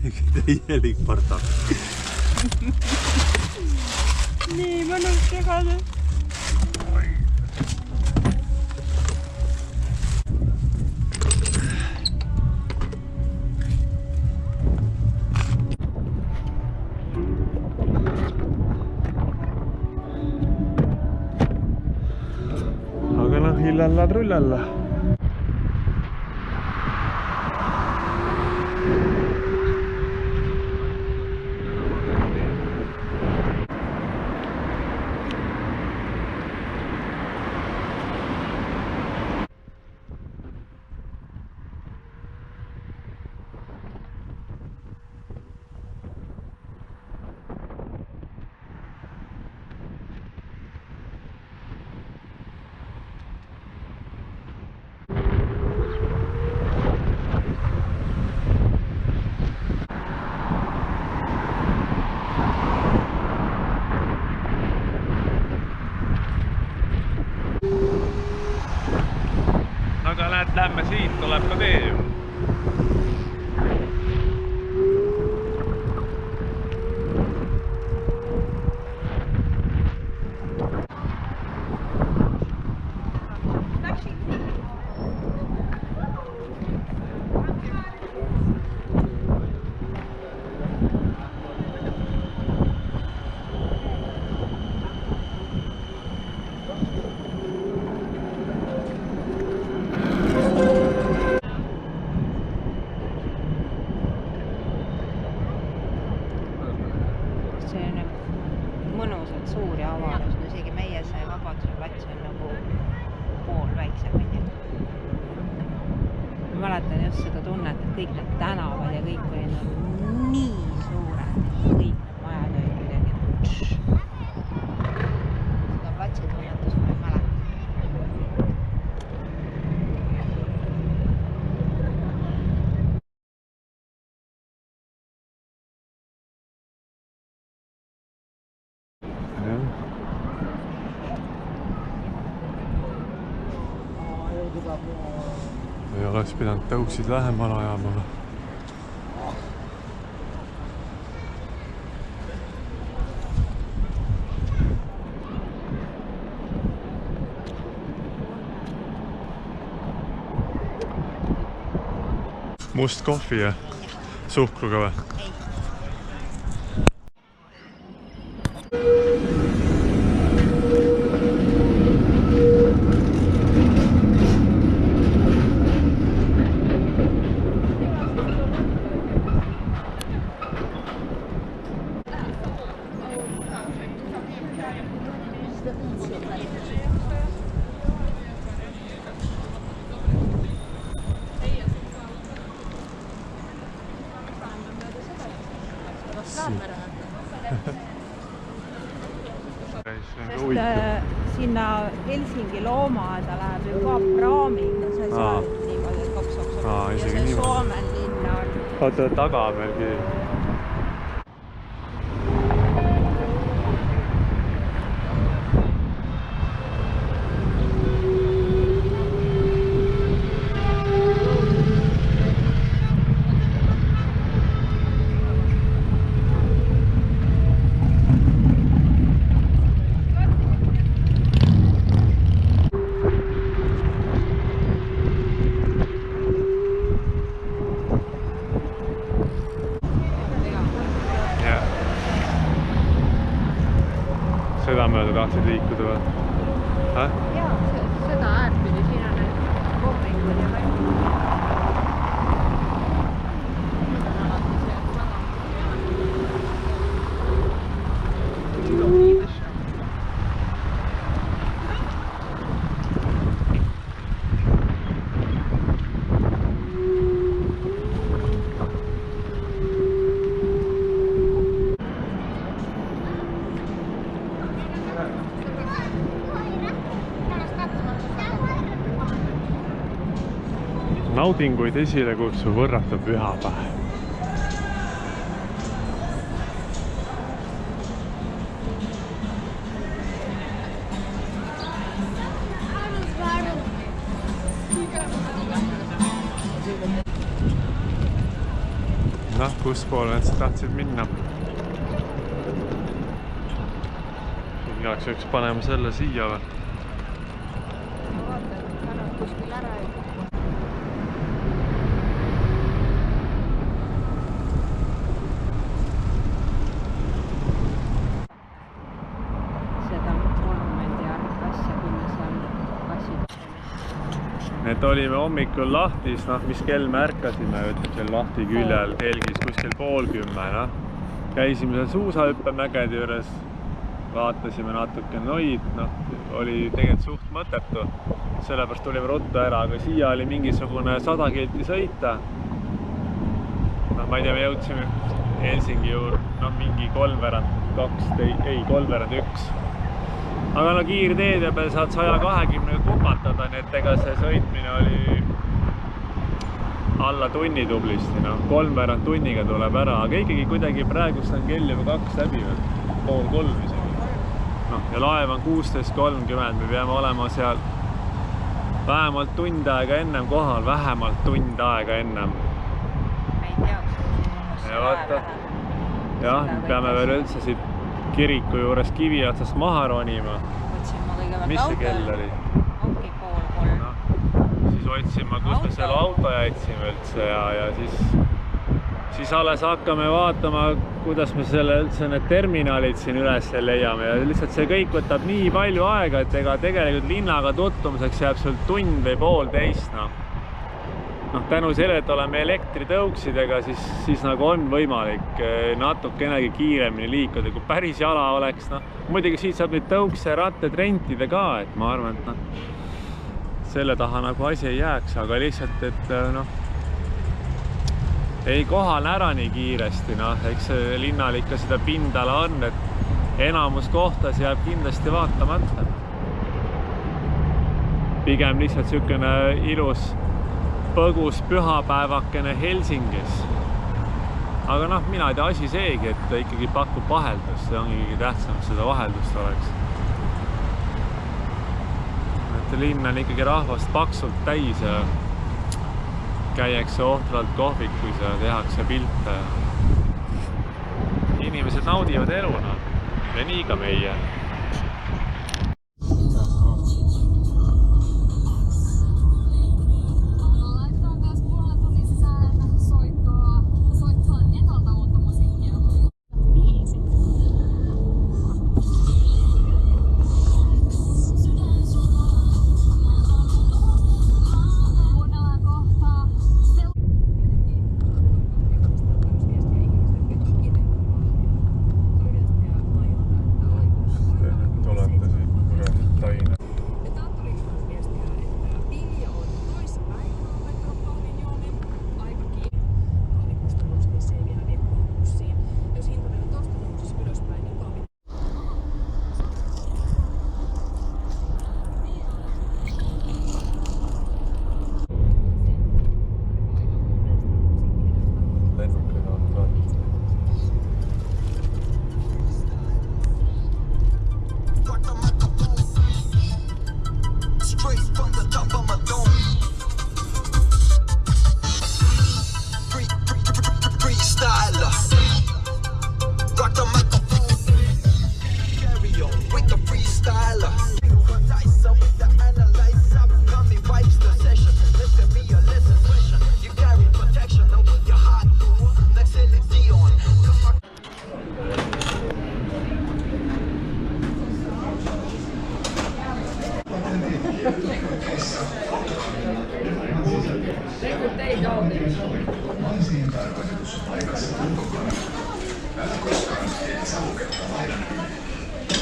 täielik partak. Nii mõnus kevade. Aga noh, illalla trullalla. Aga näed, lähme siit, tuleb ka tee ju. Mõnusalt suur ja avarus, isegi meie see Vabaduse plats on nagu pool väiksem. Ma mäletan just seda tunnet, et kõik need tänavad ja kõik olid nagu nii suured, kõik need majad olid kuidagi seda platsi tunnetust ma ei mäleta. Ei oleks pidanud tõuksid lähemale ajama. Must kohvi ja suhkruga või? Sinna Helsingi loomaaeda läheb ju ka praamiga, sa ei saa niimoodi, et koks-koks. Ja see Suomen linna on. Oota, taga on veel küll. Seda mööda tahtsid liikuda või? Jaa, seda äärpidi, siin on need kohvringud ja kõik. Naudinguid esile kutsuv võrratav pühapäev. Noh, kus poole nad tahtsid minna? Igaks üks paneme selle siia või? Ma vaatan, et annab kuskil ära ju. Seda monumendi asja küll seal kassid. Et olime hommikul lahtis, noh, mis kell me ärkasime, ütleb seal lahti küljel, helgis kuskil 9:30, noh. Käisime seal suusahüppemägede juures, vaatasime natuke noid, noh, oli tegelikult suht mõttetu, sellepärast tulime ruttu ära, aga siia oli mingisugune 100 kilti sõita. Noh, ma ei tea, me jõudsime Helsingi juurde, noh, mingi 3:1. Aga no kiirteede peal saad 120 kupatada, nii et ega see sõitmine oli alla tunni tublisti, noh, 3/4 tunniga tuleb ära, aga ikkagi kuidagi praegust on kell juba 2 läbi või, 2:30 isegi. Noh, ja laev on 16:30, me peame olema seal vähemalt tund aega ennem kohal, vähemalt tund aega ennem. Me ei teaks, et ja vaata, jah, peame veel üldse siit kiriku juures kivi otsast maha ronima. Otsin ma kõigepealt mis see kell oli? Ongi 2:30. No, siis otsin ma, kus me selle auto jätsime üldse ja siis alles hakkame vaatama, kuidas me selle üldse need terminalid siin üles leiame ja lihtsalt see kõik võtab nii palju aega, et ega tegelikult linnaga tutvumiseks jääb sul tund või 1,5, noh. Noh, tänu sellele, et oleme elektritõuksidega, siis nagu on võimalik natukenegi kiiremini liikuda, kui päris jala oleks, noh. Muidugi siit saab nüüd tõukse rattad rentida ka, et ma arvan, et noh, selle taha nagu asi ei jääks, aga lihtsalt, et noh, ei kohane ära nii kiiresti, noh, eks linnal ikka seda pindala on, et enamus kohtas jääb kindlasti vaatamata. Pigem lihtsalt niisugune ilus põgus pühapäevakene Helsingis. Aga noh, mina ei tea, asi seegi, et ta ikkagi pakub vaheldust, see ongi kõige tähtsam, et seda vaheldust oleks. Et linn on ikkagi rahvast paksult täis ja käiakse ohtralt kohvikus ja tehakse pilte. Inimesed naudivad eluna ja nii ka meie.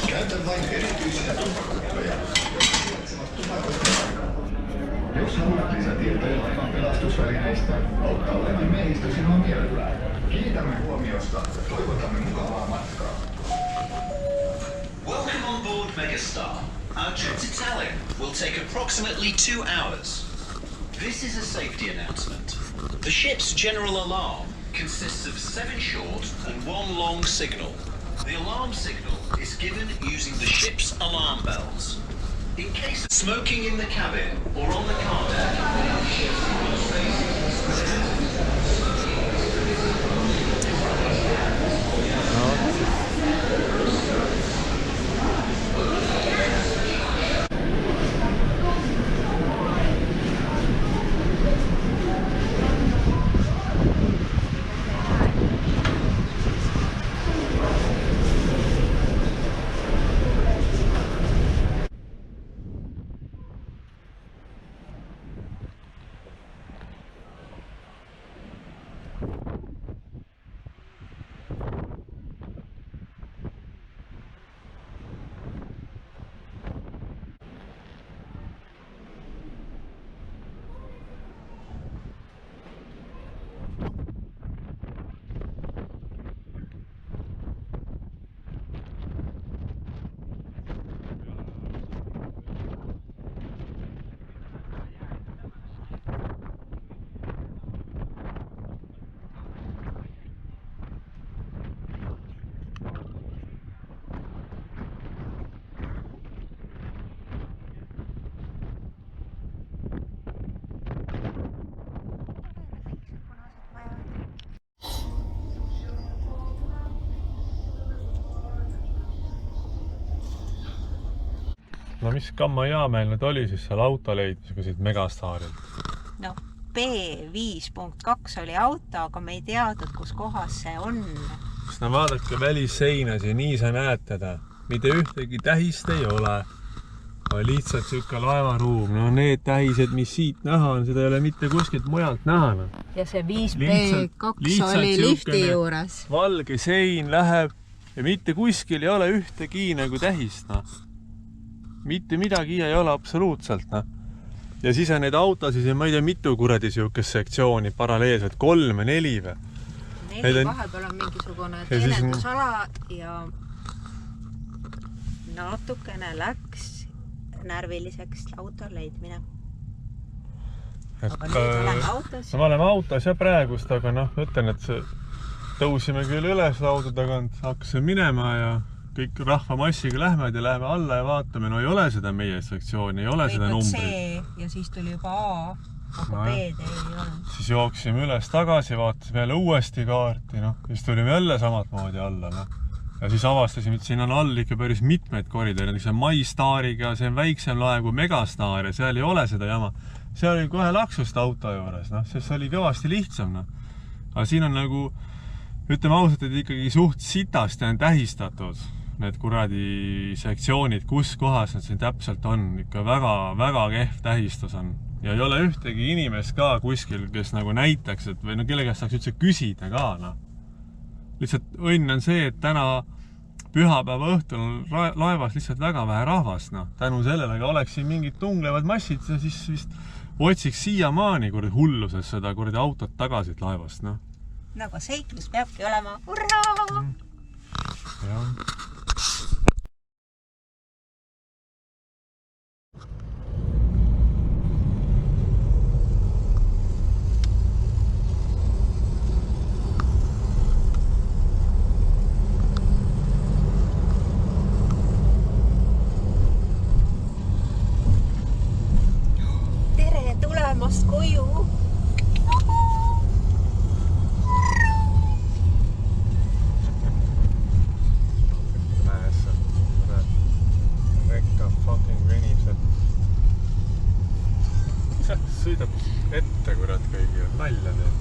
Käytä vain erityisiä tupakkoja. Jos haluat lisätietoja laivan pelastusvälineistä, auttaa laivan miehistö sinua mielellään. Kiitämme huomiosta ja toivotamme mukavaa matkaa. Welcome on board Megastar. Our trip to Tallinn will take approximately 2 hours. This is a safety announcement. The ship's general alarm consists of 7 short and 1 long signal. The alarm signal is given using the ship's alarm bells. In case of smoking in the cabin or on the car deck, no mis kamma hea meil nüüd oli siis seal auto leidmisega siit Megastaarilt? No B5.2 oli auto, aga me ei teadnud, kus kohas see on. Sest no vaadake välisseinas ja nii sa näed teda. Mitte ühtegi tähist ei ole. Lihtsalt sükka laevaruum. No need tähised, mis siit näha on, seda ei ole mitte kuskilt mujalt näha. No. Ja see 5B2 oli lifti juures. Valge sein läheb ja mitte kuskil ei ole ühtegi nagu tähist. No. Mitte midagi ei ole absoluutselt. No. Ja siis on need autosid ja ma ei tea mitu kuradi siukest sektsiooni paralleelselt, 3 või 4 või? 4 vahepeal on mingisugune teenendusala ja natukene läks närviliseks auto leidmine. Aga nüüd oleme autos. Me oleme autos ja praegust, aga noh, ütlen, et tõusime küll üles auto tagant, hakkasime minema ja kõik rahvamassiga lähmed ja läheme alla ja vaatame, no ei ole seda meie sektsiooni, ei ole seda numbrit. C ja siis tuli juba A, aga B-d ei ole. Siis jooksime üles tagasi, vaatasime jälle uuesti kaarti, noh, siis tulime jälle samat moodi alla, noh. Ja siis avastasime, et siin on all ikka päris mitmeid koridore, see on MyStariga, see on väiksem laev kui Megastar ja seal ei ole seda jama. Seal oli kohe laksust auto juures, noh, sest see oli kõvasti lihtsam, noh. Aga siin on nagu, ütleme ausalt, et ikkagi suht sitasti on tähistatud need kuradi sektsioonid, kus kohas nad siin täpselt on. Ikka väga kehv tähistus on. Ja ei ole ühtegi inimest ka kuskil, kes nagu näitaks, et või no kelle käest saaks üldse küsida ka, noh. Lihtsalt õnn on see, et täna pühapäeva õhtul on laevas lihtsalt väga vähe rahvast, noh. Tänu sellele ka oleks siin mingid tunglevad massid ja siis vist otsiks siiamaani kuradi hulluses seda kuradi autot tagasit laevast, noh. Nagu seiklus peabki olema. Hurraa! Jah. Tere tulemast koju! Sõidab ette, kurat, kõigil nalja teeb.